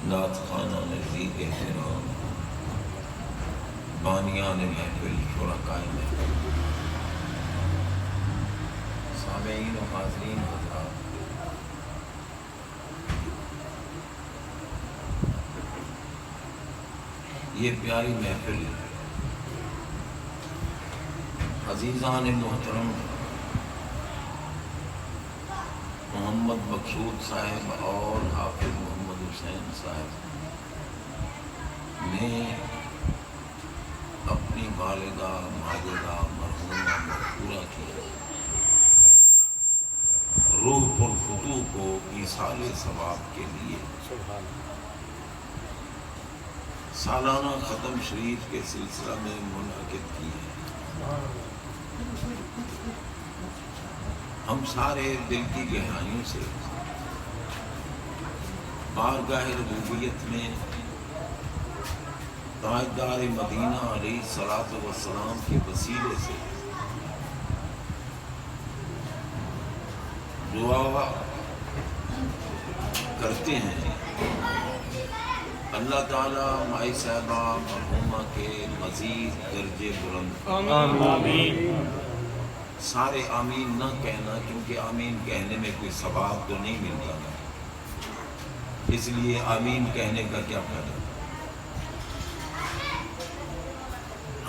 نعت خانہ نزدیک احترام، بانیان محفل، شرکائے محفل، سامعین و حاضرین حضرات، یہ پیاری محفل عزیزان محترم محمد مقصود صاحب اور حافظ محمد حسین صاحب نے اپنی والدہ ماجدہ مرحومہ مغفورہ کی روح پرفتوح کو ایصال ثواب کے لیے سالانہ ختم شریف کے سلسلہ میں منعقد کی ہے۔ ہم سارے دل کی گہرائیوں سے بارگاہ ربوبیت میں تاجدار مدینہ علیہ الصلوۃ والسلام کے وسیلے سے دعا کرتے ہیں اللہ تعالیٰ مائی صاحبہ مرحومہ کے مزید درجے بلند، آمین۔ سارے آمین نہ کہنا، کیونکہ آمین کہنے میں کوئی ثواب تو نہیں ملتا، اس لیے آمین کہنے کا کیا فائدہ۔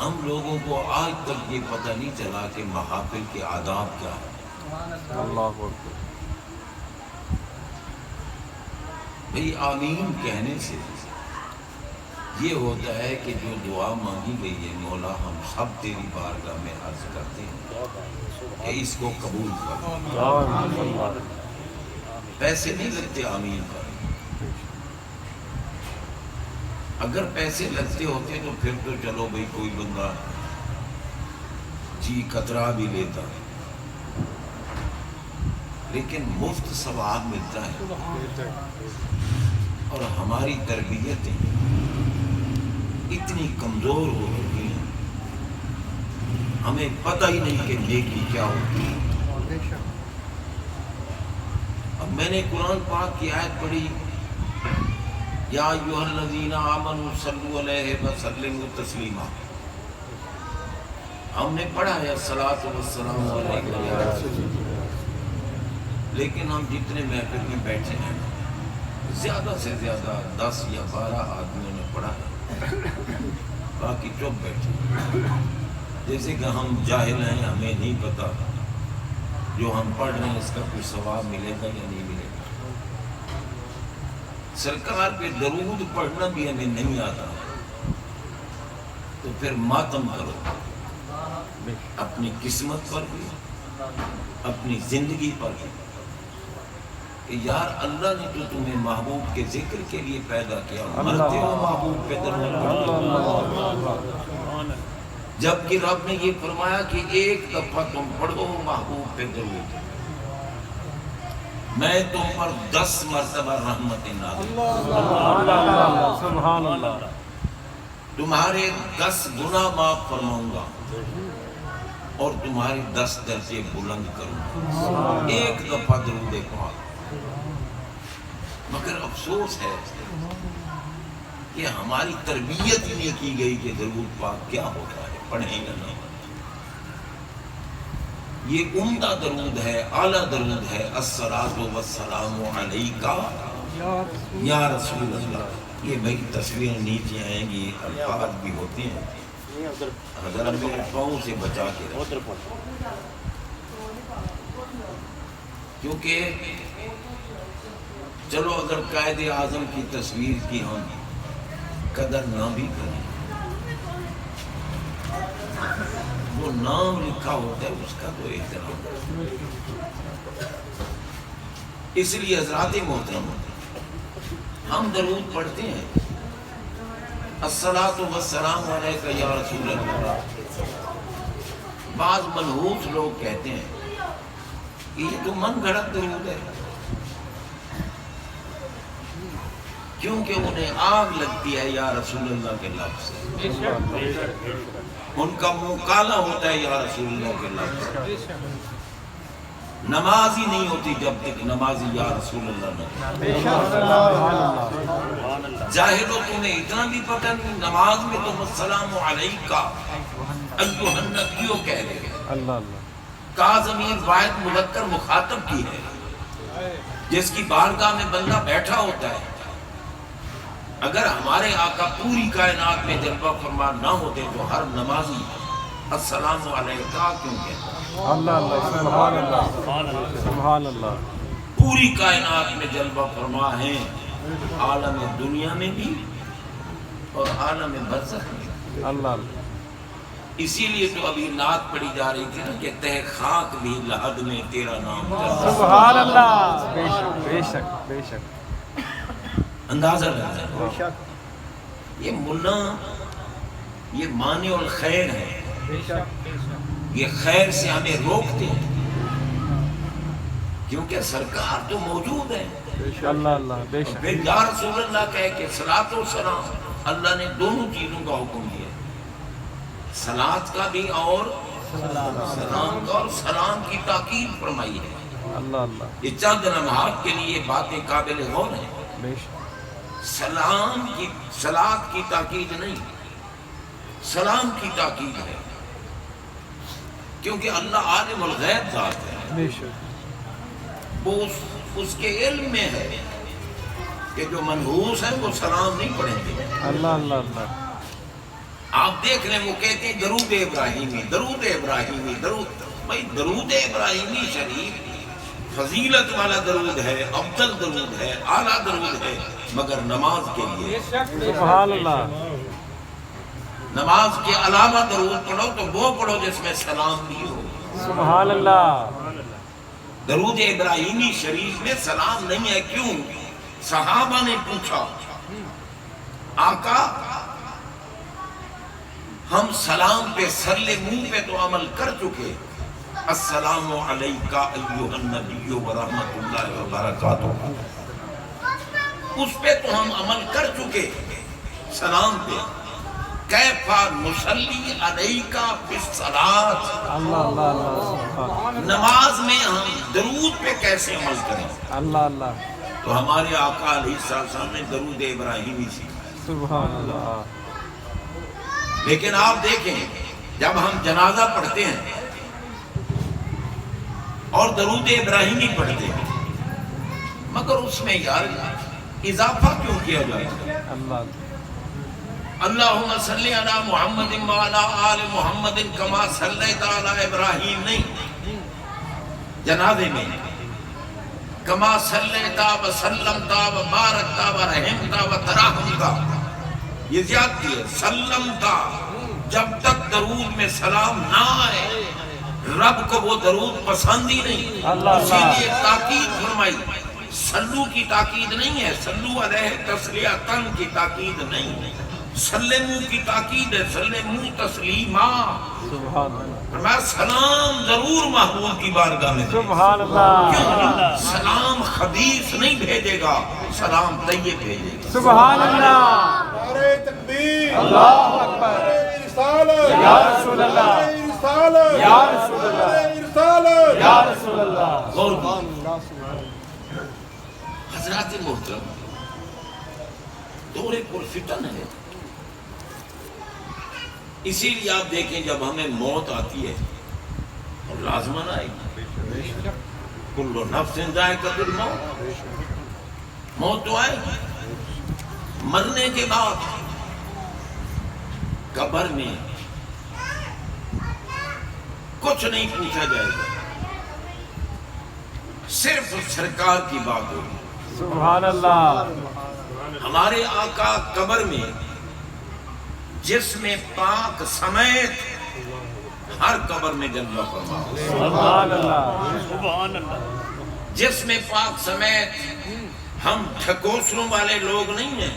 ہم لوگوں کو آج تک یہ پتہ نہیں چلا کہ محافل کے آداب کیا ہے۔ اللہ اکبر۔ بھئی آمین کہنے سے یہ ہوتا ہے کہ جو دعا مانگی گئی ہے مولا ہم سب تیری بارگاہ میں عرض کرتے ہیں کہ اس کو قبول کر۔ پیسے نہیں لگتے آمین پر، اگر پیسے لگتے ہوتے تو پھر تو چلو بھئی کوئی بندہ جی قطرہ بھی لیتا، لیکن مفت ثواب ملتا ہے۔ اور ہماری تربیتیں اتنی کمزور ہو چکی ہیں، ہمیں پتہ ہی نہیں کہ نیکی کیا ہوتی ہے۔ اب میں نے قرآن پاک کی آیت پڑھی، یا ایھا الذین آمنوا صلوا علیہ وسلموا تسلیما، ہم نے پڑھا ہے الصلاۃ والسلام علیک یا رسول اللہ، لیکن ہم جتنے محفل میں بیٹھے ہیں زیادہ سے زیادہ 10 یا 12 آدمیوں نے پڑھا ہے، باقی چپ بیٹھے جیسے کہ ہم جاہل ہیں، ہمیں نہیں پتا جو ہم پڑھ رہے ہیں اس کا کوئی ثواب ملے گا یا نہیں ملے گا۔ سرکار پہ درود پڑھنا بھی ہمیں نہیں آتا تو پھر ماتم کرو اپنی قسمت پر بھی، اپنی زندگی پر بھی، کہ یار اللہ نے تو تمہیں محبوب کے ذکر کے لیے پیدا کیا، مرتے ہو محبوب پہ درود پڑھو۔ جبکہ رب نے یہ فرمایا کہ ایک دفعہ تم پڑھو محبوب پہ درود، میں تم پر 10 مرتبہ رحمت نازل، سبحان اللہ، تمہارے 10 گناہ معاف فرماؤں گا اور تمہارے 10 درجے بلند کروں گا، ایک دفعہ درود پاک۔ مگر افسوس ہے کہ ہماری تربیت ہی نہیں کی گئی کہ درود پاک کیا ہوتا ہے، پڑھیں یا نہیں۔ یہ عمدہ درود ہے، اعلیٰ درود ہے، الصلاۃ والسلام علیک یا رسول اللہ۔ یہ بھائی تصویر نیچے آئیں گی، الفاظ بھی ہوتے ہیں، حضرت میرے پاؤں سے بچا کے رکھیں، کیونکہ چلو اگر قائد اعظم کی تصویر کی ہم قدر نہ بھی کریں، وہ نام لکھا ہوتا ہے اس کا تو احترام۔ اس لیے حضرات محترم ہم درود پڑھتے ہیں الصلاۃ والسلام علیک یا رسول اللہ، بعض منحوس لوگ کہتے ہیں کہ یہ تو من گھڑت درود ہے، کیونکہ انہیں آگ لگتی ہے یا رسول اللہ کے لفظ سے، ان کا منہ کالا ہوتا ہے یا رسول اللہ کے لفظ سے۔ نماز ہی نہیں ہوتی جب تک نمازی یا رسول اللہ نہ جاہلو تمہیں اتنا بھی پتہ نہیں نماز میں تم السلام علیکہ ایھا النبیو کہہ رہے ہیں اللہ اللہ کا ضمیر واحد مذکر مخاطب کی ہے جس کی بارگاہ میں بندہ بیٹھا ہوتا ہے. اگر ہمارے آقا پوری کائنات میں جلوہ فرما نہ ہوتے تو ہر نمازی السلام علیکہ کیوں کہتا؟ اللہ اللہ سبحان اللہ سبحان اللہ. پوری کائنات میں جلوہ فرما ہیں عالم دنیا میں بھی اور عالم برزخ میں. اللہ اللہ اسی لیے تو ابھی نعت پڑھی جا رہی تھی نا کہ تہ خاک بھی لحد میں تیرا نام چلتا. سبحان اللہ. بے شک بے شک بے شک. اندازہ لگا ہے یہ ملا یہ مانع الخیر ہے. یہ خیر سے ہمیں روکتے ہیں کیونکہ سرکار تو موجود ہے. اللہ اللہ بے شک. پھر یا رسول اللہ کہے کہ صلاۃ و سلام اللہ نے دونوں چیزوں کا حکم دیا صلاۃ کا بھی اور سلام کا اور سلام کی تاکید فرمائی ہے. اللہ اللہ یہ چند لمحات کے لیے باتیں قابل غور ہیں. بے شک. سلام کی صلاۃ کی تاکید نہیں سلام کی تاکید ہے کیونکہ اللہ عالم الغیب ذات ہے. بے شک. وہ اس کے علم میں ہے کہ جو منحوس ہیں وہ سلام نہیں پڑھیں گے. اللہ اللہ اللہ. آپ دیکھ لیں وہ کہتے ہیں درود ابراہیمی درود ابراہیمی درود. بھائی درود ابراہیمی شریف فضیلت والا درود ہے افضل درود ہے اعلیٰ درود ہے مگر نماز کے لیے. سبحان اللہ. نماز کے علاوہ درود پڑھو تو وہ پڑھو جس میں سلام بھی ہو. سبحان اللہ. درود ابراہیمی شریف میں سلام نہیں ہے. کیوں؟ صحابہ نے پوچھا آقا ہم سلام پہ سرلے منہ پہ تو عمل کر چکے السلام علیکہ ایھا النبی ورحمۃ اللہ وبرکاتہ اس پہ تو ہم عمل کر چکے سلام پہ کیفا نصلی علیکہ بالصلاۃ. اللہ اللہ اللہ سبحان. نماز میں ہم درود پہ کیسے عمل کریں. اللہ اللہ تو ہمارے آقا علیہ السلام نے درود ابراہیمی سیکھا. سبحان اللہ. لیکن آپ دیکھیں جب ہم جنازہ پڑھتے ہیں اور درود ابراہیمی پڑھتے ہیں مگر اس میں یار اضافہ کیوں کیا جائے. اللہ اللہم صلی علی محمد وعلی آل محمد کما صلیت علی ابراہیم نہیں جنازے میں کما صلیت وسلمت وبارکت ورحمت وترحمت یہ زیادتی ہے. سلمت جب تک درود میں سلام نہ آئے رب کو وہ درود پسند ہی نہیں. اسی لیے تاکید فرمائی. سلو کی تاکید نہیں ہے سلو علیہ تسلیۃً کی تاکید نہیں سلمو کی تاکید ہے سلمو تسلیما. سبحان اللہ. فرمایا سلام ضرور محبوب کی بارگاہ میں. سبحان اللہ. کیوں؟ سلام خبیث نہیں بھیجے گا سلام طیب بھیجے گا. سبحان اللہ. نعرہ تکبیر. اللہ اکبر. رسالت. یا رسول اللہ. رسالت. یا رسول اللہ. رسالت. یا رسول اللہ. غور کی. حضرات محترم دور پرفتن ہے. اسی لیے آپ دیکھیں جب ہمیں موت آتی ہے اور لازمن آئے گی کل نفس ذائقۃ الموت. موت تو آئے گی. مرنے کے بعد قبر میں کچھ نہیں پوچھا جائے گا صرف سرکار کی بات ہوگی. سبحان اللہ. ہمارے آقا قبر میں جسم پاک سمیت ہر قبر میں جلوہ فرما. سبحان اللہ. جسم پاک سمیت ہم ٹھکوسروں والے لوگ نہیں ہیں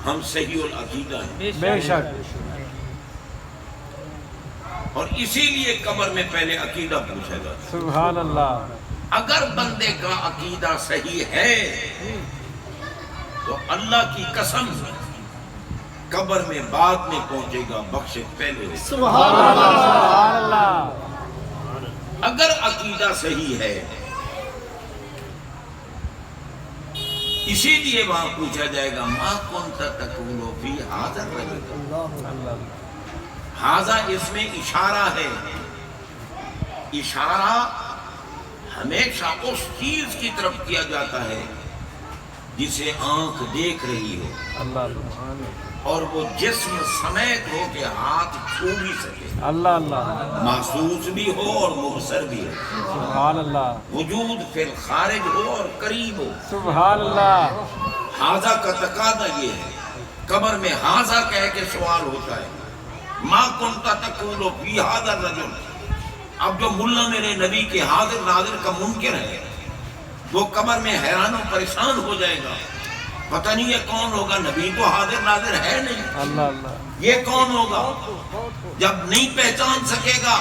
ہم صحیح العقیدہ ہیں. بے شک. اور اسی لیے قبر میں پہلے عقیدہ پوچھا جاتا ہے. سبحان اللہ. اگر بندے کا عقیدہ صحیح ہے تو اللہ کی قسم قبر میں بعد میں پہنچے گا بخشش پہلے ہوگی. سبحان اللہ. سبحان اللہ. اگر عقیدہ صحیح ہے، اسی لیے وہاں پوچھا جائے گا ما کنت تقول فی ھذا الرجل، ھذا اس میں اشارہ ہے، اشارہ ہمیشہ اس چیز کی طرف کیا جاتا ہے جسے آنکھ دیکھ رہی ہو اور وہ جسم سمیت ہو کہ ہاتھ چھو بھی سکے، محسوس بھی ہو اور مبصر بھی ہو، سبحان اللہ، وجود فی الخارج ہو اور قریب ہو۔ سبحان اللہ، حاضہ کا تقاضا یہ ہے، قبر میں حاضہ کہہ کے سوال ہوتا ہے، ما کنت تقول فی ھذا الرجل۔ اب جو ملا میرے نبی کے حاضر ناظر کا منکر ہے وہ قبر میں حیران و پریشان ہو جائے گا، پتہ نہیں یہ کون ہوگا، نبی تو حاضر ناظر ہے نہیں، اللہ اللہ، یہ کون ہوگا؟ جب نہیں پہچان سکے گا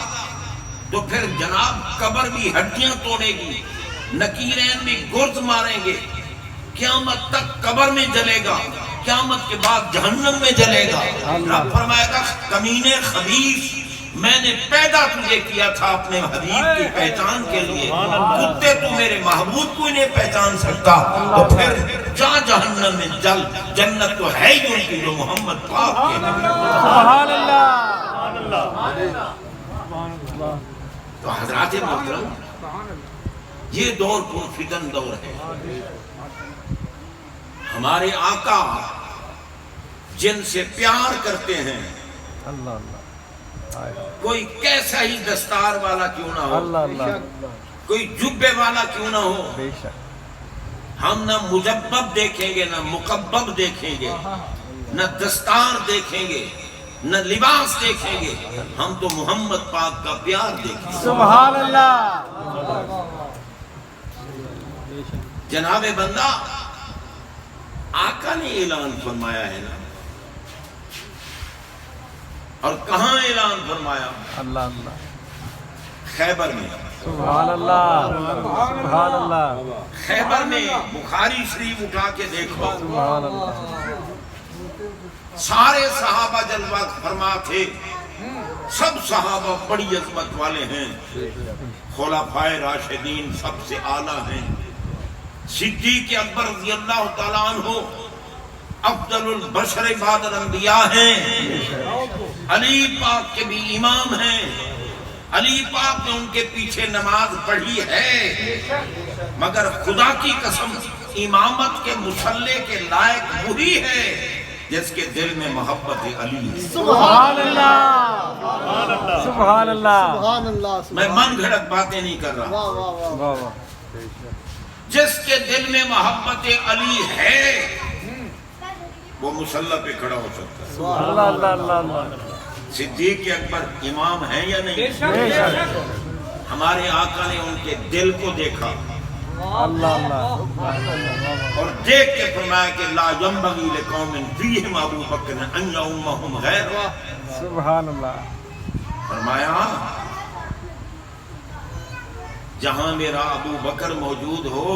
تو پھر جناب قبر بھی ہڈیاں توڑے گی، نکیرین بھی گرز ماریں گے، قیامت تک قبر میں جلے گا، قیامت کے بعد جہنم میں جلے گا۔ رب فرمائے گا کمینے خبیث، میں نے پیدا تجھے کیا تھا اپنے حبیب کی پہچان کے لیے، کتے تو میرے محبوب کو نہیں پہچان سکتا تو پھر جا جہنم میں جل، جنت تو ہے ہی ان کی جو محمد پاک کے نبی۔ سبحان اللہ، تو حضرات محترم یہ دور پر فتن دور ہے۔ ہمارے آقا جن سے پیار کرتے ہیں، اللہ اللہ، کوئی کیسا ہی دستار والا کیوں نہ ہو، اللہ اللہ، کوئی جبے والا کیوں نہ ہو، بے شک، ہم نہ مجبب دیکھیں گے، نہ مکبب دیکھیں گے، نہ دستار دیکھیں گے، نہ لباس دیکھیں گے، ہم تو محمد پاک کا پیار دیکھیں گے۔ سبحان اللہ، جناب بندہ آقا نے اعلان فرمایا ہے نا، اور کہاں اعلان فرمایا؟ اللہ اللہ، خیبر میں۔ سبحان اللہ، سبحان اللہ، خیبر میں بخاری شریف اٹھا کے دیکھو، سبحان اللہ، سارے صحابہ جلوہ فرما تھے، سب صحابہ بڑی عظمت والے ہیں، خلفائے راشدین سب سے اعلیٰ ہیں، صدیق اکبر رضی اللہ تعالیٰ عنہ افضل البشر بعد الانبیاء ہیں، علی پاک کے بھی امام ہیں، علی پاک نے ان کے پیچھے نماز پڑھی ہے، مگر خدا کی قسم امامت کے مصلی کے لائق وہی ہے جس کے دل میں محبت علی ہے۔ سبحان اللہ، سبحان اللہ، میں من گھڑت باتیں نہیں کر رہا، واہ واہ، جس کے دل میں محبت علی ہے وہ مصلی پہ کھڑا ہو سکتا ہے۔ اللہ اللہ اللہ اللہ، صدیق اکبر امام ہیں یا نہیں؟ بے شک، ہمارے آقا نے ان کے دل کو دیکھا اللہ اللہ، اور دیکھ کے فرمایا کہ لا ينبغي لقوم فيهم ابو بکر ان يؤمهم غیر، سبحان اللہ، فرمایا جہاں میرا ابو بکر موجود ہو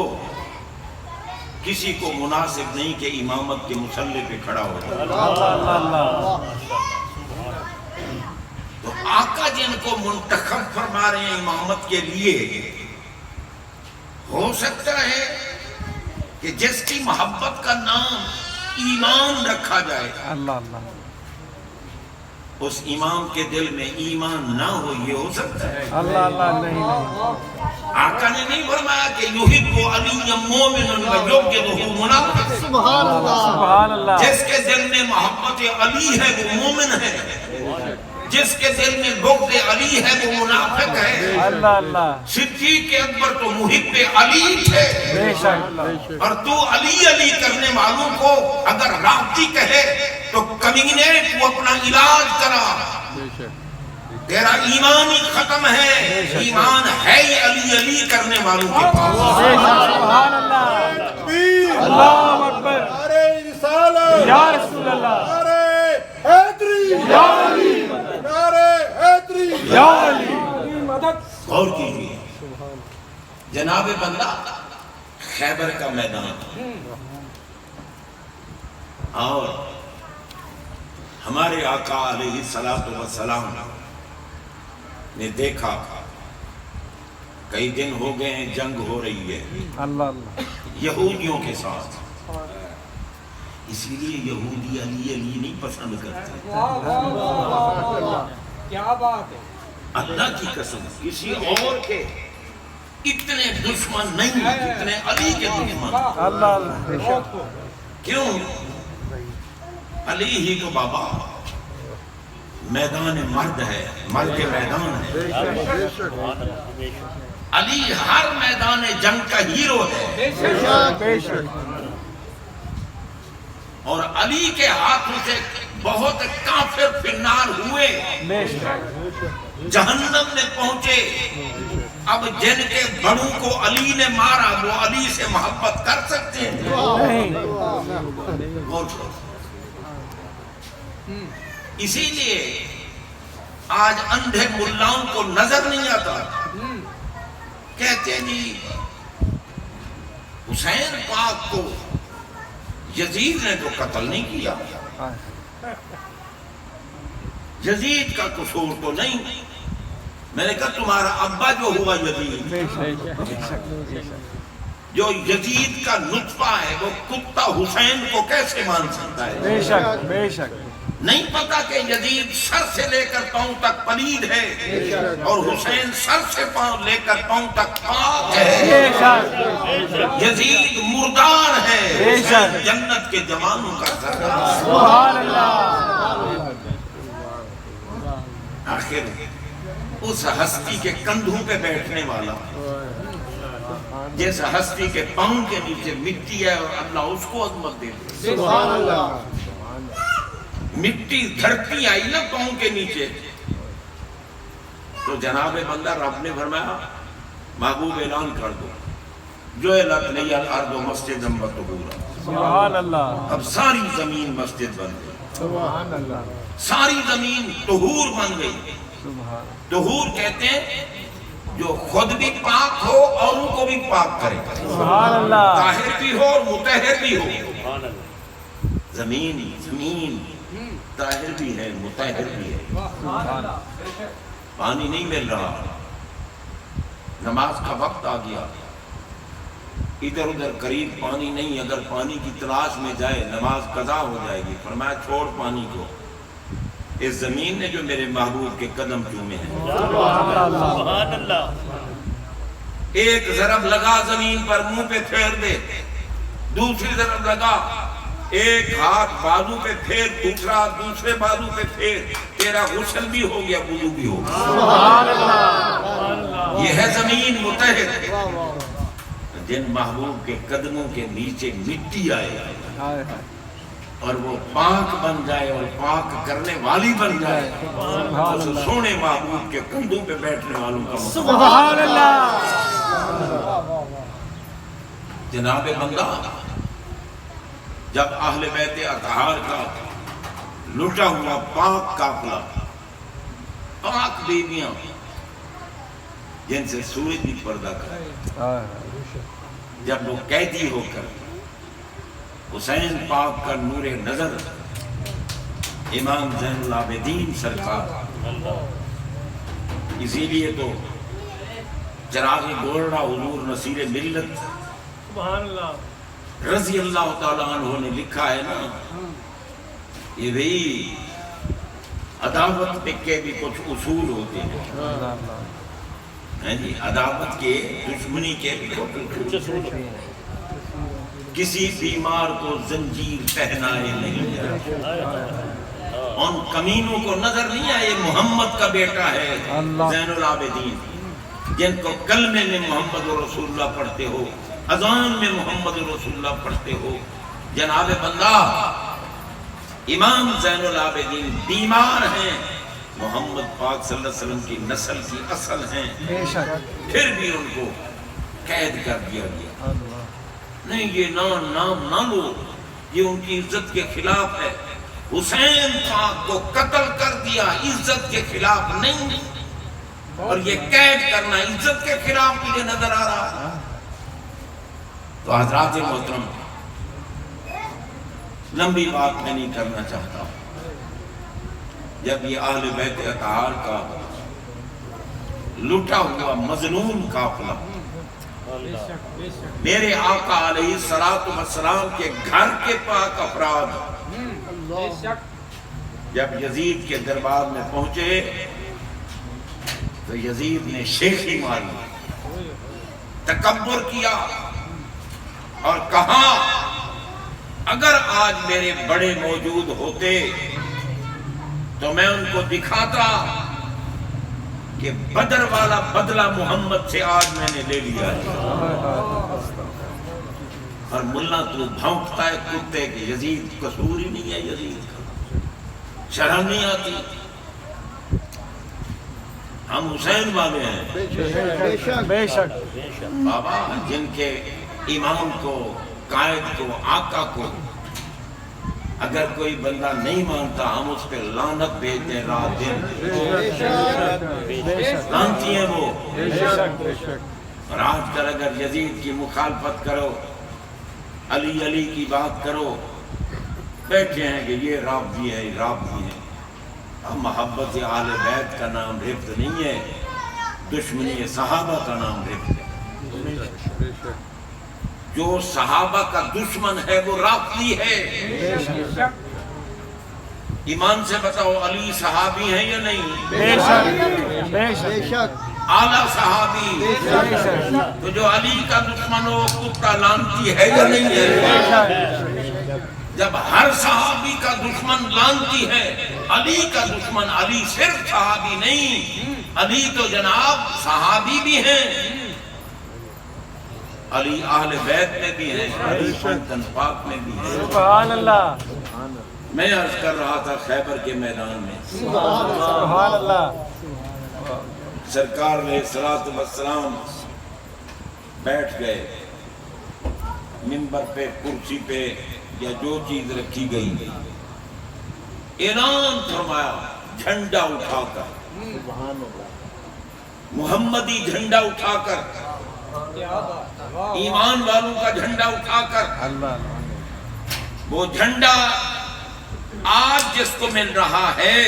کسی کو مناسب نہیں کہ امامت کے مصلی پہ کھڑا ہو جائے۔ اللہ اللہ اللہ، تو آقا جن کو منتخب فرما رہے ہیں امامت کے لیے، ہو سکتا ہے کہ جس کی محبت کا نام ایمان رکھا جائے اللہ اللہ، اس امام کے دل میں ایمان نہ ہو، یہ ہو سکتا ہے؟ اللہ اللہ، نہیں نہیں، آقا نے نہیں فرمایا کہ یحب علی مومن ویبغضہ منافق، سبحان اللہ، جس کے دل میں محبت علی ہے وہ مومن ہے، جس کے دل میں بغض علی ہے وہ منافق ہے۔ اللہ اللہ، صدیق اکبر تو محب علی تھے، بے شک، اور تو علی علی کرنے والوں کو اگر رافضی کہے تو کمینے تو اپنا علاج کرا، تیرا ایمان ہی ختم ہے، ایمان ہے ہی علی علی کرنے والوں کے پاس۔ سبحان اللہ، تکبیر، اللہ اکبر، نعرہ رسالت، یا رسول اللہ، نعرہ حیدری، یا علی، نعرہ حیدری، یا علی، مدد، غور کیجیے جناب بندہ، خیبر کا میدان اور ہمارے آقا علیہ الصلوۃ والسلام نے دیکھا کئی دن ہو گئے ہیں جنگ ہو رہی ہے اللہ اللہ یہودیوں کے ساتھ، اسی لیے یہودی علی علی نہیں پسند کرتے۔ کیا بات ہے، اللہ کی قسم کسی اور کے اتنے دشمن نہیں جتنے علی کے دشمن۔ اللہ اللہ کیوں؟ علی ہی کو بابا میدان مرد ہے، مرد کے میدان ہے۔ علی ہر میدان جنگ کا ہیرو ہے، بے شک اور علی کے ہاتھوں سے بہت کافر فنار ہوئے، بے شک جہنم میں پہنچے۔ اب جن کے بڑوں کو علی نے مارا وہ علی سے محبت کر سکتے ہیں؟ نہیں غور کرو۔ اسی لیے آج اندھے ملاؤں کو نظر نہیں آتا، کہتے جی حسین پاک کو یزید نے تو قتل نہیں کیا، یزید کا قصور تو نہیں۔ میں نے کہا تمہارا ابا جو ہوا یزید، بے شک جو یزید کا نطفہ ہے، وہ کتا حسین کو کیسے مان سکتا ہے؟ بے شک بے شک نہیں پتا کہ یزید سر سے لے کر پاؤں تک پلید ہے اور حسین سر سے پاؤں لے کر پاؤں تک پاک ہے۔ بے شک یزید مردار ہے، بے شک۔ حسین جنت کے جوانوں کا سردار۔ سبحان اللہ آخر اس ہستی کے کندھوں پہ بیٹھنے والا، جس ہستی کے پاؤں کے نیچے مٹی ہے اور اللہ اس کو عظمت دیتے، سبحان اللہ مٹی دھرتی آئی نا پاؤں کے نیچے، تو جناب بندہ رب نے فرمایا محبوب اعلان کر دو جو لت نہیں الارض مسجد طہورا، سبحان اللہ اب ساری زمین مسجد بن گئی، سبحان اللہ ساری زمین طہور بن گئی۔ سبحان طہور کہتے ہیں جو خود بھی پاک ہو اور ان کو بھی پاک کرے، سبحان اللہ طاہر بھی ہو اور مطہر بھی ہو۔ زمین طاہر بھی ہے مطہر بھی ہے۔ پانی نہیں مل رہا، نماز کا وقت آ گیا، ادھر ادھر قریب پانی نہیں، اگر پانی کی تلاش میں جائے نماز قضا ہو جائے گی۔ فرمایا چھوڑ پانی کو، اس زمین نے جو میرے محبوب کے قدم چومے ہیں۔ سبحان اللہ ایک ضرب لگا زمین پر منہ پہ پھیر دے، دوسری ضرب لگا، ایک ہاتھ بازو پہ پھیر، دوسرا دوسرے بازو پہ پھیر، تیرا غسل بھی ہو گیا وضو بھی ہو گیا۔ سبحان اللہ یہ ہے زمین مطہر۔ جن محبوب کے قدموں کے نیچے مٹی آئے اور وہ پاک بن جائے اور پاک کرنے والی بن جائے، اس سونے محبوب کے کندھوں پہ بیٹھنے والوں کا مطلب۔ سبحان اللہ جناب بندہ جب اہل بیت اطہار کا لٹا ہوا پاک قافلہ، پاک بیویاں جن سے سورج بھی پردہ کرے، جب وہ قیدی ہو کر حسین پاک کا نور نظر امام زین العابدین سرکار، اسی لیے تو چراغ گولڑا حضور نصیر ملت سبحان اللہ رضی اللہ تعالیٰ عنہ نے لکھا ہے نا، یہ بھئی عداوت کے بھی کچھ اصول ہوتے ہیں جی، عداوت کے دشمنی کے بھی کچھ اصول ہوتے ہیں۔ کسی بیمار کو زنجیر پہنائے نہیں جائے، ان کمینوں کو نظر نہیں آئے محمد کا بیٹا ہے زین العابدین، جن کو کلمے میں محمد رسول اللہ پڑھتے ہو، اذان میں محمد رسول اللہ پڑھتے ہو۔ جناب بندہ امام زین العابدین بیمار ہیں، محمد پاک صلی اللہ علیہ وسلم کی نسل کی اصل ہیں، بے شک پھر بھی ان کو قید کر دیا گیا۔ نہیں یہ نام نہ لو، یہ ان کی عزت کے خلاف ہے۔ حسین پاک کو قتل کر دیا عزت کے خلاف نہیں، اور یہ قید کرنا عزت کے خلاف مجھے نظر آ رہا ہے۔ تو حضرات محترم، لمبی بات میں نہیں کرنا چاہتا، جب یہ اہل بیت اطہار کا لٹا ہوا مظلوم قافلہ میرے آقا علیہ الصلوۃ والسلام کے گھر کے پاک افراد جب یزید کے دربار میں پہنچے تو یزید نے شیخی ماری، تکبر کیا اور کہا اگر آج میرے بڑے موجود ہوتے تو میں ان کو دکھاتا کہ بدر والا بدلہ محمد سے آج میں نے لے لیا ہے۔ اور ملا تو بھونکتا ہے کتے کہ یزید قصور ہی نہیں ہے، یزید کا شرم نہیں آتی، ہم حسین والے ہیں۔ بے شک بابا جن کے امام کو، قائد کو، آقا کو اگر کوئی بندہ نہیں مانتا ہم اس پہ لعنت بھیجتے ہیں رات دن، لعنتی ہیں وہ۔ اور آج کل اگر یزید کی مخالفت کرو، علی علی کی بات کرو، بیٹھے ہیں کہ یہ رافضی ہے، یہ رافضی ہے۔ اب محبت آل بیت کا نام رفت نہیں ہے، دشمنی صحابہ کا نام رفت ہے۔ جو صحابہ کا دشمن ہے وہ رافضی ہے۔ ایمان سے بتاؤ علی صحابی ہیں یا نہیں؟ بے شک اعلیٰ صحابی۔ تو جو علی کا دشمن ہو کتا لعنتی ہے یا نہیں ہے؟ جب ہر صحابی کا دشمن لعنتی ہے، علی کا دشمن، علی صرف صحابی نہیں، علی تو جناب صحابی بھی ہیں، علی اہل بیت میں بھی ہیں، علی خاندان پاک میں بھی ہیں۔ سبحان اللہ، میں عرض کر رہا تھا خیبر کے میدان میں سبحان اللہ، سرکار علیہ الصلوۃ والسلام بیٹھ گئے منبر پہ، کرسی پہ یا جو چیز رکھی گئی، اعلان فرمایا جھنڈا اٹھا کر، محمدی جھنڈا اٹھا کر، ایمان والوں کا جھنڈا اٹھا کر، وہ جھنڈا آج جس کو مل رہا ہے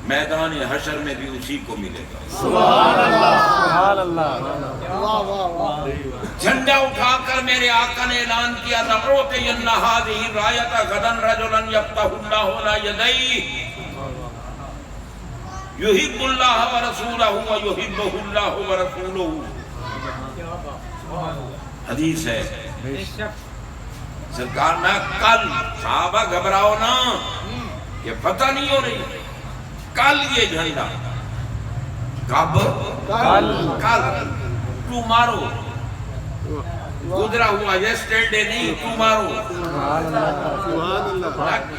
میدان حشر میں بھی اسی کو ملے گا۔ سبحان اللہ، جھنڈا اٹھا کر میرے آقا نے اعلان کیا لَأُعْطِيَنَّ هَٰذِهِ الرَّايَةَ غَدًا رَجُلًا يَفْتَحُ اللَّهُ عَلَىٰ يَدَيْهِ يُحِبُّ اللَّهَ وَرَسُولَهُ وَيُحِبُّهُ اللَّهُ وَرَسُولُهُ۔ حدیث ہے سرکار میں کل، صحابہ گھبراؤ نا کہ فتح نہیں ہو رہی، کل یہ جھنڈا، کب؟ کل، ٹومارو، گزرا ہوا یسٹرڈے نہیں، ٹومارو،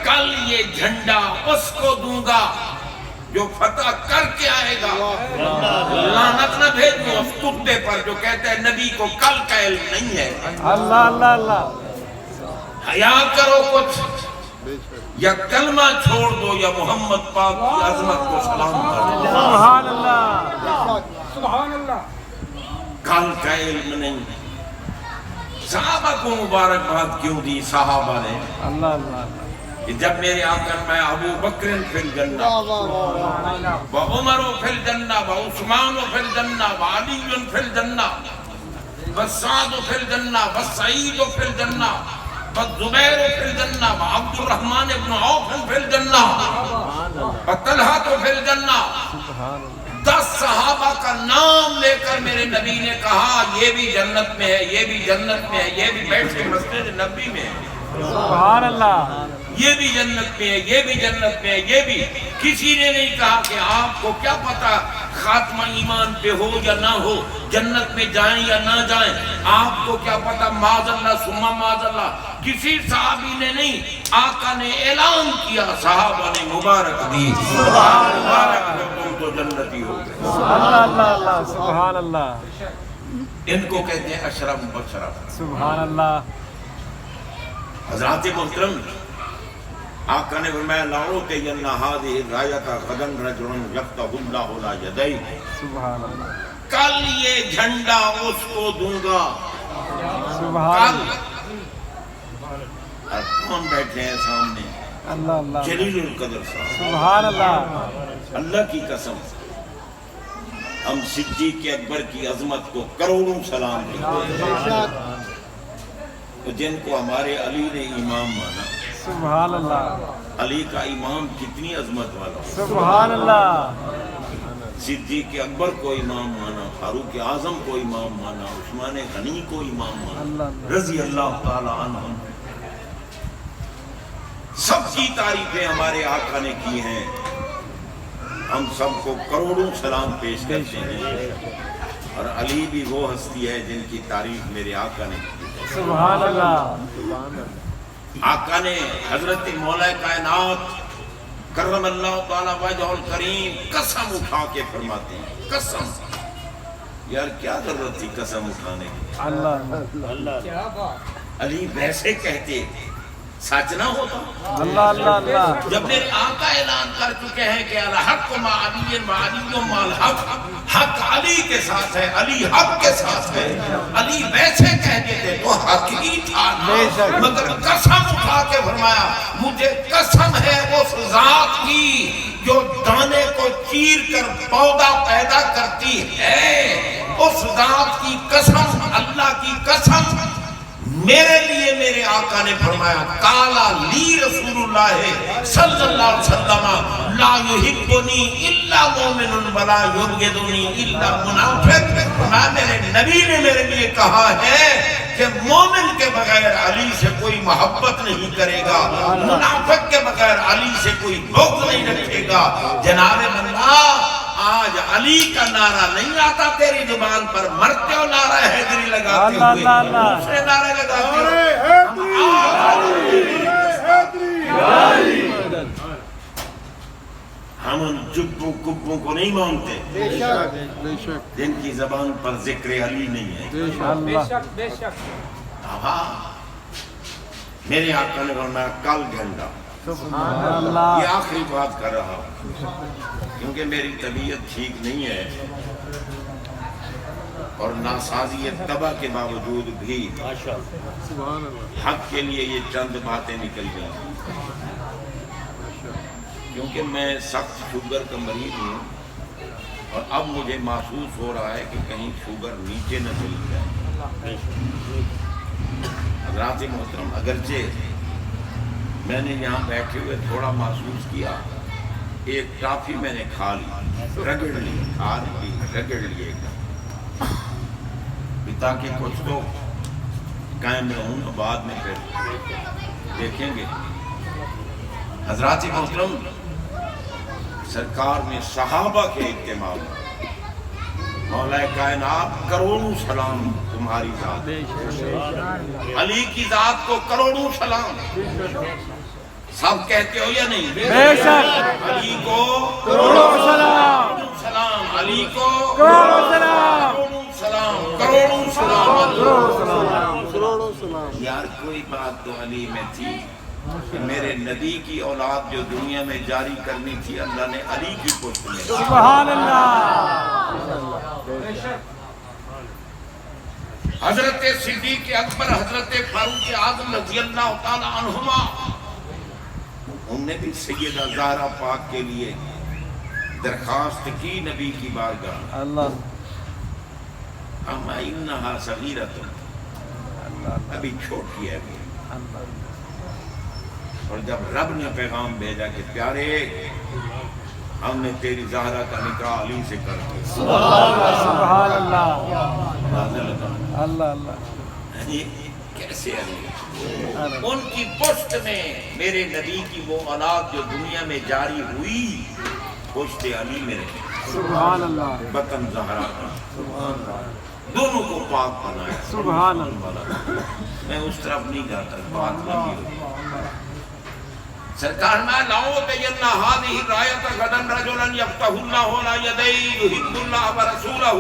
کل یہ جھنڈا اس کو دوں گا جو فتح کر کے آئے گا۔ لعنت نہ بھیجو اس کتے پر جو کہتے ہیں نبی کو کل کا علم نہیں ہے۔ اللہ اللہ اللہ، حیا کرو کچھ، یا کلمہ چھوڑ دو یا محمد پاک کی عظمت کو سلام کرو۔ سبحان اللہ، سبحان اللہ۔ کل کا علم نہیں۔ صحابہ کو مبارکباد کیوں دی صحابہ نے؟ اللہ اللہ، کہ جب میرے آقا میں ابو بکر فی الجنہ و عمر فی الجنہ و عثمان فی الجنہ و علی فی الجنہ و سعد فی الجنہ و سعید فی الجنہ و زبیر فی الجنہ و عبد الرحمن بن عوف فی الجنہ و طلحہ فی الجنہ، 10 صحابہ کا نام لے کر میرے نبی نے کہا یہ بھی جنت میں ہے، یہ بھی جنت میں ہے، یہ بھی بیٹھے مسجد نبی میں ہے، سبحان اللہ، یہ بھی جنت میں ہے، یہ بھی جنت میں ہے، یہ بھی۔ کسی نے نہیں کہا کہ آپ کو کیا پتا خاتمہ ایمان پہ ہو یا نہ ہو، جنت میں جائیں یا نہ جائیں، آپ کو کیا پتا، معاذ اللہ ثم معاذ اللہ۔ کسی صحابی نے نہیں، آقا نے اعلان کیا، صحابہ نے مبارک دی، مبارک ہو تم تو جنتی ہو گئے۔ اللہ اللہ اللہ، سبحان اللہ، ان کو کہتے ہیں اشرف بشرف۔ سبحان اللہ، حضرات محترم، آقا نے فرمایا لَأُعْطِيَنَّ هَٰذِهِ الرَّايَةَ غَدًا رَجُلًا يَفْتَحُ اللَّهُ عَلَىٰ يَدَيْهِ۔ سبحان اللہ، کل یہ جھنڈا اس کو دوں گا، سبحان کل۔ اور کون بیٹھے ہیں سامنے؟ اللہ اللہ، جلیل القدر صاحب، سبحان اللہ، اللہ کی قسم ہم صدیق اکبر کی عظمت کو کروڑوں سلام کرتے ہیں، تو جن کو ہمارے علی نے امام مانا. سبحان اللہ علی کا امام کتنی عظمت والا. سبحان اللہ صدیق اکبر کو امام مانا، فاروق اعظم کو امام مانا، عثمان غنی کو امام مانا رضی اللہ تعالی عنہ. سب کی تعریفیں ہمارے آقا نے کی ہیں. ہم سب کو کروڑوں سلام پیش کرتے ہیں، اور علی بھی وہ ہستی ہے جن کی تعریف میرے آقا نے کی. سبحان اللہ آقا نے حضرت مولا کائنات کرم اللہ تعالی وجہ الکریم قسم اٹھا کے فرماتے ہیں، قسم. یار کیا ضرورت تھی قسم اٹھانے کی؟ اللہ علی ویسے کہتے سچ نہ ہوتا. اللہ اللہ اللہ جب میرے آقا اعلان کر چکے ہیں کہ الحق مع علی مع علی مع الحق، حق علی کے ساتھ ہے، علی حق کے ساتھ ہے. علی ویسے کہہ دیتے تو حق ہی تھا نا، مگر قسم اٹھا کے فرمایا مجھے قسم ہے اس ذات کی جو دانے کو چیر کر پودا پیدا کرتی ہے. اس ذات کی قسم، اللہ کی قسم. میرے لیے میرے آقا نے فرمایا قالا لی رسول اللہ صلی اللہ علیہ وسلم لا یحبنی الا مومن ولا یبغضنی الا منافق. میرے نبی نے میرے لیے کہا ہے کہ مومن کے بغیر علی سے کوئی محبت نہیں کرے گا، منافق کے بغیر علی سے کوئی بغض نہیں رکھے گا. جناب اللہ آج علی کا نعرہ نہیں آتا تیری زبان پر، مرتے ہو نعرہ حیدری لگاتے ہوئے، دوسرے نعرے لگاتے ہوئے. ہم ان جبوں کبوں کو نہیں مانتے جن کی زبان پر ذکر علی نہیں ہے. میرے آقا نے فرمایا کل جھنڈا. یہ آخری بات کر رہا ہوں کیونکہ میری طبیعت ٹھیک نہیں ہے، اور ناسازی تباہ کے باوجود بھی حق کے لیے یہ چند باتیں نکل گئی. کیونکہ میں سخت شوگر کا مریض ہوں، اور اب مجھے محسوس ہو رہا ہے کہ کہیں شوگر نیچے نہ چلی جائے. حضرات محترم، اگرچہ میں نے یہاں بیٹھے ہوئے تھوڑا محسوس کیا، ایک ٹافی میں نے کھا لی، رگڑ لی، رگڑ لی تاکہ کچھ تو قائم رہوں، بعد میں پھر دیکھیں گے. حضرات محترم، سرکار نے صحابہ کے اہتمام، مولا کائنات کروڑوں سلام تمہاری ذات، علی کی ذات کو کروڑوں سلام. سب کہتے ہو یا نہیں؟ بے شک علی کو کروڑوں سلام، سلام، علی کو کروڑوں سلام، کروڑوں سلام، کروڑوں سلام. کروڑوں سلام. یار کوئی بات تو علی میں تھی کہ میرے نبی کی اولاد جو دنیا میں جاری کرنی تھی، اللہ نے علی کی پشت میں. سبحان اللہ. حضرت صدیق اکبر، حضرت فاروق اعظم رضی اللہ تعالی عنہما، انہوں نے بھی سیدہ زہرا پاک کے لیے درخواست کی نبی کی بارگاہ. اللہ اما انہا صغیرۃ، ابھی چھوٹی ہے ابھی. اور جب رب نے پیغام بھیجا کہ پیارے ہم نے تیری زہرا کا نکاح علی سے کر دیا، سبحان اللہ اللہ اللہ. کیسے علی؟ ان کی پشت میں میرے نبی کی وہ اولاد جو دنیا میں جاری ہوئی، پشت علی میں رہے. سبحان اللہ بطن زہرا کا، دونوں کو پاک بنایا. سبحان اللہ. میں اس طرف نہیں جاتا، بات لمبی ہوتی. سرکار میں لاؤ تینا ہادی رایت غدن رجلن یفتح اللہ علی یدی یحب اللہ ورسولہ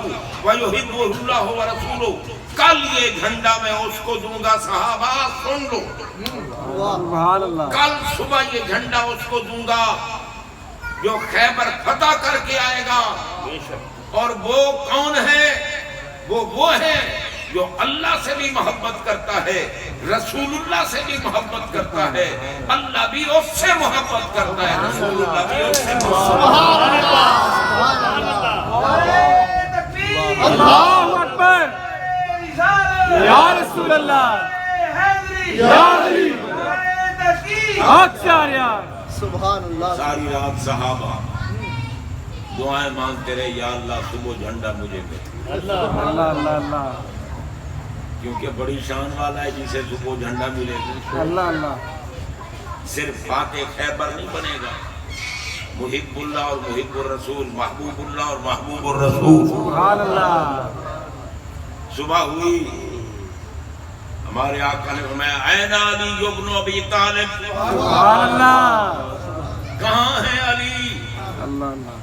ویحبہ اللہ ورسولہ. کل یہ جھنڈا میں اس کو دوں گا، صحابہ سن لو. سبحان اللہ. کل صبح یہ جھنڈا اس کو دوں گا جو خیبر فتح کر کے آئے گا. اور وہ کون ہے؟ وہ ہے جو اللہ سے بھی محبت کرتا ہے، رسول اللہ سے بھی محبت کرتا ہے، اللہ بھی اس سے محبت کرتا ہے، رسول اللہ بھی اس سے محبت کرتا ہے. اللہ اکبر یا رسول اللہ یا علی حق شاریہ سبحان اللہ. ساری رات صحابہ دعائیں مانگتے رہے یا اللہ صبح جھنڈا مجھے دے. اللہ اللہ اللہ کیونکہ بڑی شان والا ہے جسے صبح جھنڈا ملے گا. اللہ اللہ صرف فاتح خیبر نہیں بنے گا، محب اللہ اور محب الرسول، محبوب اللہ اور محبوب الرسول. سبحان اللہ. صبح ہوئی ہمارے آقا نے فرمایا این علی ابن ابی طالب. سبحان اللہ. کہاں ہے علی؟ اللہ اللہ.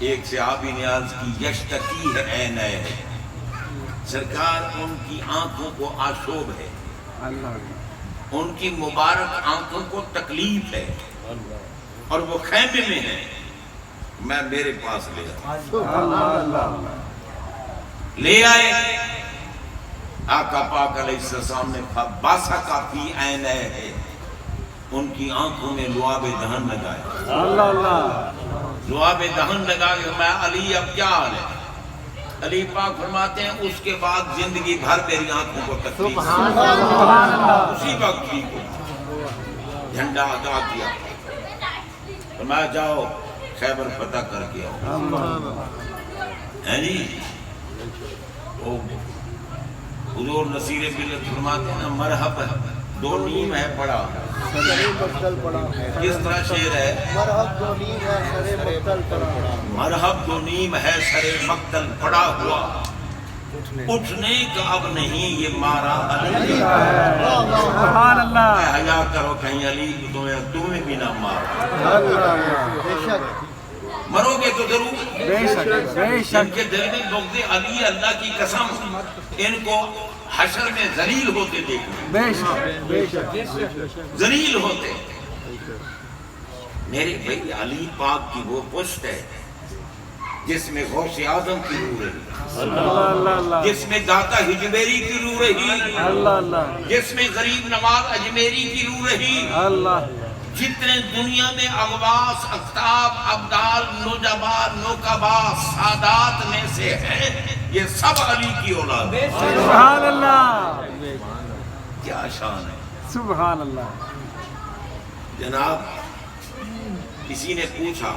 ایک صحابی نے عرض کی یشتکی ہے این ہے، سرکار ان کی آنکھوں کو آشوب ہے، اللہ اللہ. ان کی مبارک آنکھوں کو تکلیف ہے اور وہ خیمے میں ہیں. میں میرے پاس لے آؤں. اللہ اللہ. لے آئے. آقا پاک علیہ السلام نے باسا کافی عین ہے، ان کی آنکھوں میں لعاب دہن لگایا. اللہ اللہ. لعاب دہن لگا کے میں علی اب کیا حال ہے؟ علی پاک فرماتے ہیں اس کے بعد زندگی بھر میری آنکھوں کو تکلیف. سبحان اللہ. اسی وقت ٹھیک ہو. جھنڈا ادا کیا. فرمایا جاؤ خیبر فتح کر کے آؤ. ہے جی حضور نصیر ملت فرماتے ہیں نا مرحب دو نیم ہے پڑا. سرے مقتل پڑا. کس طرح شعر ہے؟ مرحب دو نیم ہے سرے مقتل پڑا. مرحب دو نیم ہے سرے مقتل پڑا ہوا، اٹھنے کا اب نہیں یہ مارا علی. سبحان اللہ. حیا کرو کہیں علی تمہیں بھی نہ مار. بے شک مرو گے تو ضرور. بے شک بے ان شک. کے دل میں بغض علی اللہ کی قسم ان کو حشر میں ذلیل ہوتے دیکھنا. بے شک بے شک. ذلیل ہوتے. میرے بھائی علی پاک کی وہ پشت ہے جس میں غوث اعظم کی روح رہی، اللہ اللہ اللہ. جس میں داتا ہجویری کی روح رہی، اللہ اللہ جس میں غریب نواز اجمیری کی روح رہی. اللہ. جتنے دنیا میں اغواس، اقطاب، ابدال، نجبا، نقبا، سادات میں سے ہیں یہ سب علی کی اولاد ہے. سبحان اللہ. کیا شان ہے. سبحان اللہ. جناب کسی نے پوچھا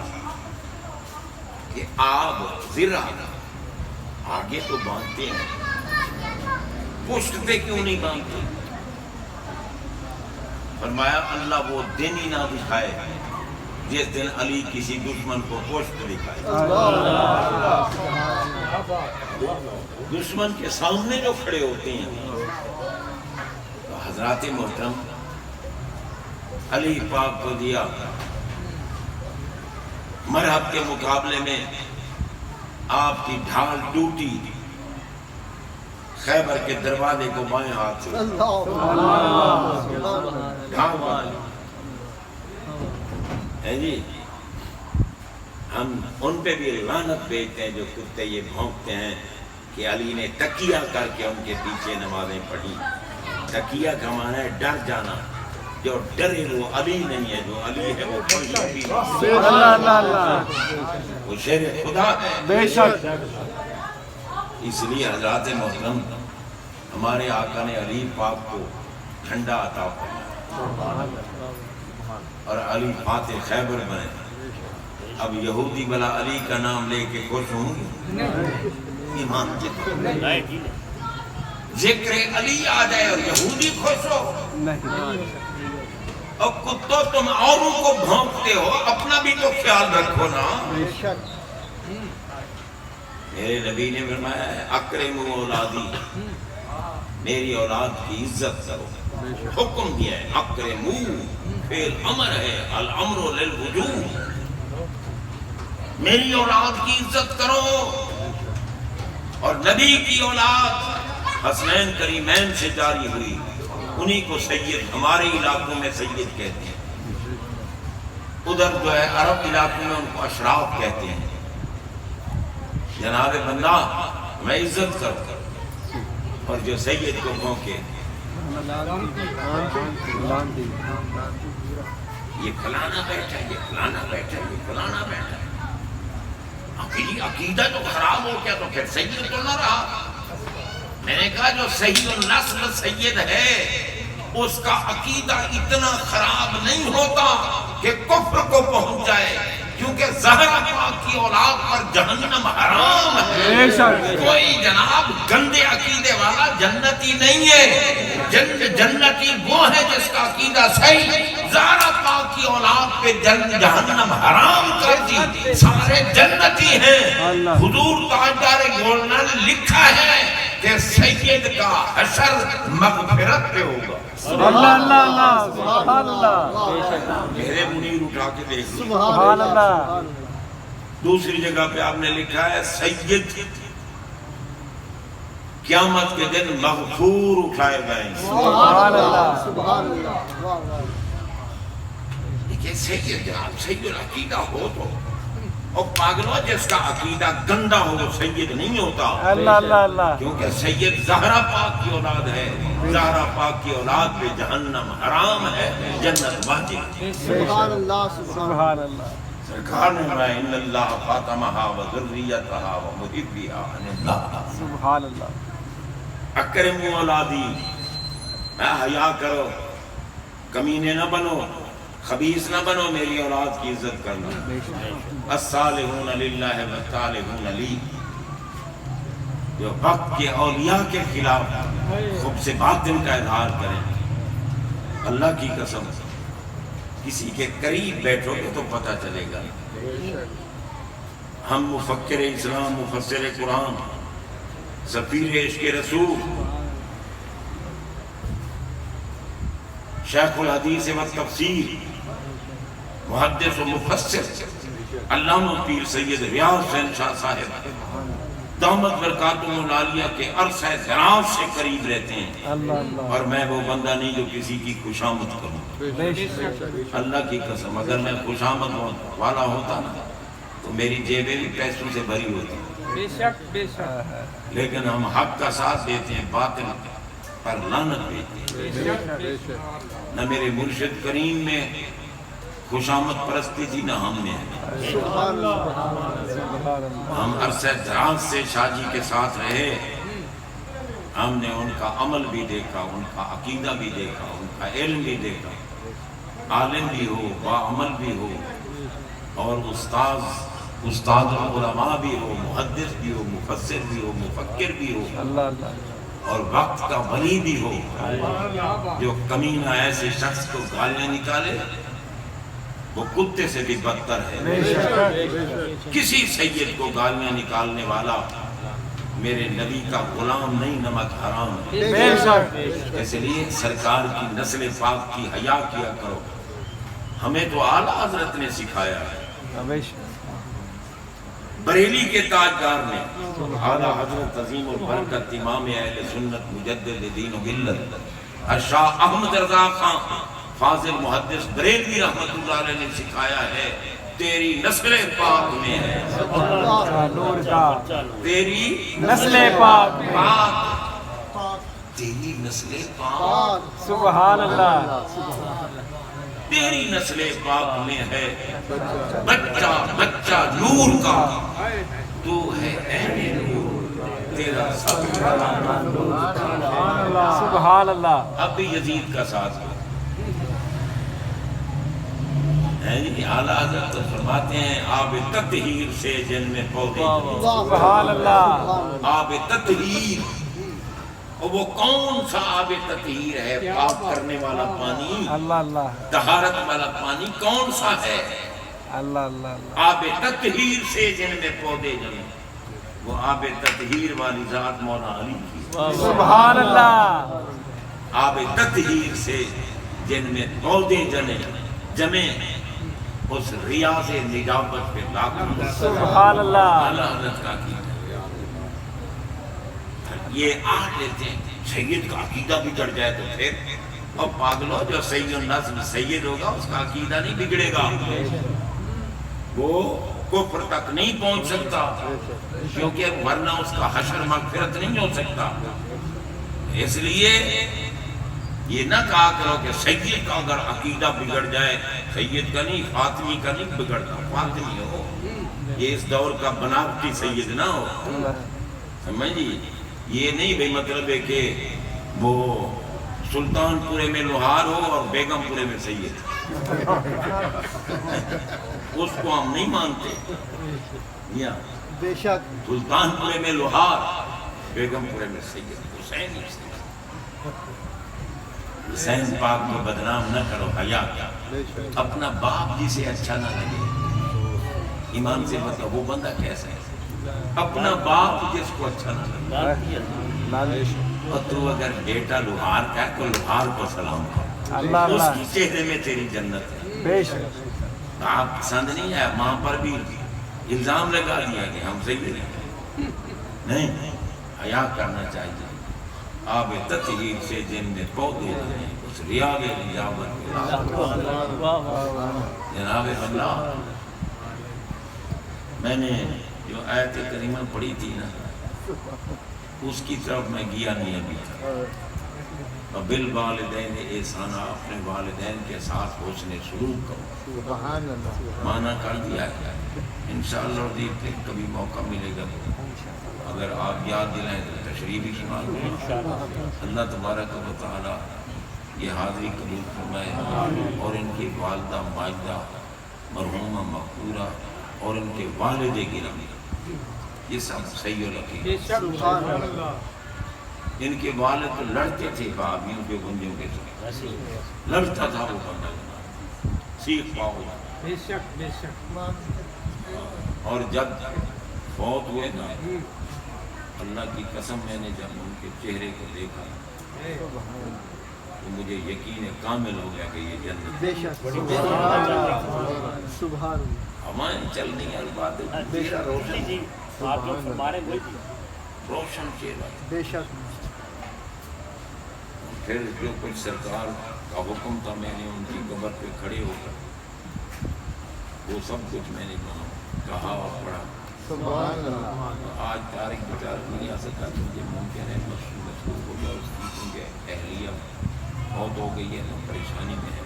کہ آپ ذرا آگے تو باندھتے ہیں پشت پہ کیوں نہیں باندھتے؟ فرمایا اللہ وہ دن ہی نہ دکھائے جس دن علی کسی دشمن کو پشت دکھائے. دشمن کے سامنے جو کھڑے ہوتے ہیں تو حضرات محترم علی پاک کو دیا. مرحب کے مقابلے میں آپ کی ڈھال ٹوٹی، خیبر کے دروازے کو بائیں ہاتھ سے ڈھال ماری. ہے جی ہم ان پہ بھی لعنت بھیجتے ہیں جو کتے یہ بھونکتے ہیں کہ علی نے تکیہ کر کے ان کے پیچھے نمازیں پڑھی. تکیہ کا معنی ہے ڈر جانا. جو ڈرے وہ علی نہیں ہے، جو علی ہے وہ اللہ اللہ اللہ. وہ شیر خدا ہے. بے شک. اس لیے حضرات محترم ہمارے آقا نے علی پاک کو جھنڈا عطا فرمایا اور علی فاتح خیبر بنے. اب یہودی بلا علی کا نام لے کے خوش ہوں گے؟ ایمان ذکر علی آ جائے اور یہودی خوش ہو؟ نہیں. اور کتوں تم اوروں کو بھونکتے ہو، اپنا بھی تو خیال رکھو نا. بے شک میرے نبی نے فرمایا ہے اکرموا اولادی، میری اولاد کی عزت کرو. حکم دیا ہے اکرموا، پھر امر ہے الامر للوجوب. میری اولاد کی عزت کرو. اور نبی کی اولاد حسنین کریمین سے جاری ہوئی، انہی کو سید ہمارے علاقوں میں سید کہتے ہیں. ادھر جو ہے عرب علاقوں میں ان کو اشراف کہتے ہیں. جناب بندہ میں عزت کروں اور جو سید کو بھونکے یہ فلانا بیٹھا، یہ فلانا بیٹھا، یہ فلانا بیٹھا. کہ جی عقیدہ جو خراب ہو گیا تو پھر سید تو نہ رہا. میں نے کہا جو صحیح النسل سید ہے اس کا عقیدہ اتنا خراب نہیں ہوتا کہ کفر کو پہنچ جائے، کیونکہ زہرا پاک کی اولاد پر جہنم حرام ہے. کوئی جناب گندے عقیدے والا جنتی نہیں ہے. جنتی وہ ہے جس کا عقیدہ صحیح. زہرا پاک کی اولاد پہ جہنم حرام کر دی، سارے جنتی ہیں. حضور تاجدار گولنا نے لکھا ہے کہ سید کا حشر مغفرت پہ ہوگا. اللہ اللہ اللہ سبحان اللہ میرے منیر اٹھا کے دیکھ لیں. سبحان اللہ. دوسری جگہ پہ آپ نے لکھا ہے سید قیامت کے دن مغفور اٹھائے گئے. سبحان اللہ سبحان اللہ. واہ واہ. دیکھیں سید جناب سید العقیدہ ہو تو، اور پاگلوں جس کا عقیدہ گندا ہو وہ سید نہیں ہوتا. اللہ اللہ اللہ کیونکہ سید زہرا پاک کی اولاد ہے. زہرا پاک کی اولاد پہ جہنم حرام ہے، جنت واجب. سبحان اللہ. سبحان اللہ. سرکار نے فرمایا ان اللہ فاطمہا و ذریتہا و محبیہا ان اللہ. سبحان اللہ. اکرموا اولادی، میں حیا کرو، کمینے نہ بنو، خبیث نہ بنو، میری اولاد کی عزت کرنا. الصالحون للہ والطالحون لی. جو وقت کے اولیاء کے خلاف خب سے باطن کا اظہار کریں، اللہ کی قسم کسی کے قریب بیٹھو گے تو پتہ چلے گا. ہم مفکر اسلام، مفسر قرآن، سفیر عشق رسول، شیخ الحدیث و تفسیر، محدث و مفسر علامہ پیر سید ریاض حسین شاہ صاحب دامت برکاتہم العالیہ کے عرصہ دراز سے قریب رہتے ہیں. اللہ اللہ. اور میں وہ بندہ نہیں جو کسی کی خوشامد کروں. اللہ کی قسم اگر میں خوشامد والا ہوتا نا تو میری جیبیں بھی پیسوں سے بھری ہوتی. بے شک بے شک. لیکن ہم حق کا ساتھ دیتے ہیں، باطل پر لعنت دیتے ہیں. نہ میرے مرشد کریم میں خوشامد پرستی تھی، نہ ہم میں ہے. سبحان اللہ. سبحان اللہ. ہم عرصہ دراز سے شاہ جی کے ساتھ رہے. ہم نے ان کا عمل بھی دیکھا، ان کا عقیدہ بھی دیکھا، ان کا علم بھی دیکھا. عالم بھی ہو، باعمل بھی ہو، اور استاد علماء بھی ہو، محدث بھی ہو، مفسر بھی ہو، مفکر بھی ہو، اللہ اللہ. اور وقت کا ولی بھی ہو. جو کمینہ ایسے شخص کو گالیاں نکالے وہ کتے سے بھی بدتر ہے. کسی سید کو گالیاں نکالنے والا میرے نبی کا غلام نہیں، نمک حرام ہے. بے شک. اس لیے سرکار کی نسل پاک کی حیا کیا کرو. ہمیں تو اعلیٰ حضرت نے سکھایا ہے. بے شک. بریلی کے تاجدار نے اعلیٰ حضرت عظیم البرکت امام اہل سنت مجدد دین و ملت شاہ احمد رضا خان فاضل محدث بریلوی رحمت اللہ علیہ نے سکھایا ہے تیری نسل پاک میں ہے. نور کا تیری نسل پاک میں. پاک، تیری نسل پاک، سبحان اللہ. تیری نسل پاک میں ہے. بچہ بچہ نور کا، تو ہے عین نور، تیرا سب سبحان اللہ. اب بھی یزید کا ساتھ ہے. اعلیٰ حضرت فرماتے ہیں آب تطہیر سے جن میں پودے. سبحان اللہ. آب تطہیر، اور وہ کون سا آب تطہیر ہے؟ پاک کرنے والا پانی، اللہ اللہ. طہارت والا پانی کون سا ہے؟ اللہ اللہ اللہ. آب تطہیر سے جن میں پودے جمے. وہ آب تطہیر والی ذات مولا علی کی. سبحان اللہ. آب تطہیر سے جن میں پودے جمے اس ریاض نجابت پہ لاکھوں. سبحان اللہ. اعلیٰ حضرت کا عقیدہ یہ آٹھ لیتے ہیں. سید کا عقیدہ بگڑ جائے تو پھر، اور پاگلو جو سید النظم سید ہوگا اس کا عقیدہ نہیں بگڑے گا، وہ کفر تک نہیں پہنچ سکتا، کیونکہ ورنہ اس کا حشر مغفرت نہیں ہو سکتا. اس لیے یہ نہ کہا کرو کہ سید کا اگر عقیدہ بگڑ جائے، سید کا نہیں، فاطمی کا نہیں بگڑتا، فاطمی ہو یہ اس دور کا بناوٹی سید نہ ہو، سمجھیے، یہ نہیں بھئی مطلب ہے کہ وہ سلطان پورے میں لوہار ہو اور بیگم پورے میں سید، اس کو ہم نہیں مانتے۔ بے شک سلطان پورے میں لوہار، بیگم پورے میں سید، حسین ہی سید۔ حسین پاک کو بدنام نہ کرو، حیا کیا، اپنا باپ جسے اچھا نہ لگے، ایمان سے بتاؤ وہ بندہ کیسا ہے؟ اپنا باپ جس کو اچھا نہ لگے، اور تو اگر بیٹا لوہار کا ہے تو لوہار کو سلام کرو، اس کی چہرے میں تیری جنت ہے۔ آپ پسند نہیں ہے، ماں پر بھی الزام لگا دیا کہ ہم صحیح نہیں، حیا کرنا چاہیے۔ آب تطہیر سے جن میں پودے ہیں اس ریاض نجابت کے جناب اللہ، میں نے جو آیت کریمہ پڑھی تھی نا، اس کی طرف میں گیا نہیں ابھی تک۔ وَبِالْوَالِدَيْنِ احسانا، اپنے والدین کے ساتھ حسن سلوک کرو، معنی کر دیا ہے۔ انشاءاللہ عزیز کبھی موقع ملے گا تو اگر آپ یاد دلائیں تو تشریح بھی شمال کریں۔ اللہ تبارک و تعالی یہ حاضری قبول فرمائے، اور ان کی والدہ ماجدہ مرحومہ مغفورہ اور ان کے والد گرامی یہ سب صحیح و لطیف۔ ان کے والد تو لڑتے تھے بھابھیوں کے گنجوں کے ساتھ، لڑتا تھا وہ بندہ، سیکھ پاؤ۔ اور جب فوت ہوئے نا، اللہ کی قسم میں نے جب ان کے چہرے کو دیکھا تو مجھے یقین کامل ہو گیا کہ یہ جنت بے شک سبحان ہمائیں چل نہیں ہے، بات روشن چہرہ۔ بے شک پھر جو کچھ سرکار کا حکم تھا میں نے ان کی قبر پہ کھڑے ہو کر وہ سب کچھ میں نے کہا اور پڑھا۔ سبحان اللہ۔ آج تاریخ بچار نہیں آ سکتا، مجھے ممکن ہے مشہور ہو گیا اس کی، کیونکہ اہلیہ بہت ہو گئی ہے نا، پریشانی میں ہے۔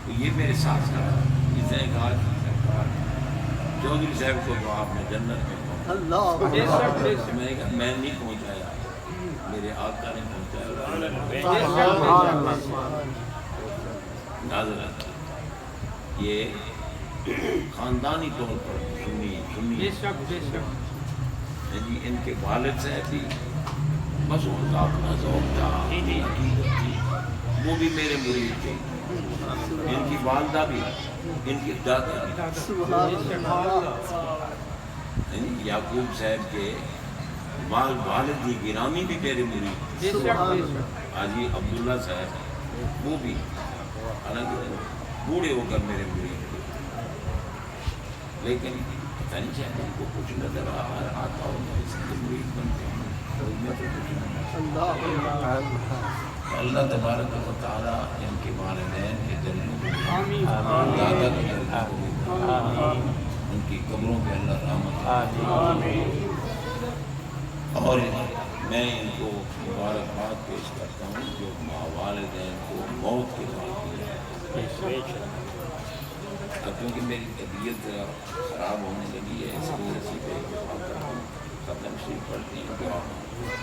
تو یہ میرے ساتھ رہا، جس نے کہا کہ سرکار چودھری صاحب کو تو آپ نے جنت میں پہنچا، اللہ میں نے کہا میں نہیں پہنچایا، میرے آقا نے پہنچایا۔ ناظرین، یہ خاندانی طور پر سنی جی، ان کے والد صاحب بھی بس ان کا اپنا ذوق تھا، عقیدت تھی، وہ بھی میرے مرید تھے، ان کی والدہ بھی، ان کی دادا بھی، یعقوب صاحب کے والد کی گرامی بھی میرے مرید تھے، حاجی عبداللہ صاحب وہ بھی، حالانکہ بوڑھے ہو کر میرے مرید تھے، لیکن پتہ نہیں شاید ان کو کچھ نظر آتا ہو اس کے مرید بنتے ہیں، میں تو کچھ نہیں۔ اللہ تبارک و تعالی ان کے والدین کے درجوں کو، دادا کے درجوں کو، ان کی قبروں پہ اللہ رحمت کرے۔ اور میں ان کو مبارکباد پیش کرتا ہوں جو والدین کو موت کے بعد دیا ہے، کیونکہ میری طبیعت خراب ہونے لگی ہے، اس لیے اسی پہ ختم شریف پڑھتی ہیں دعا۔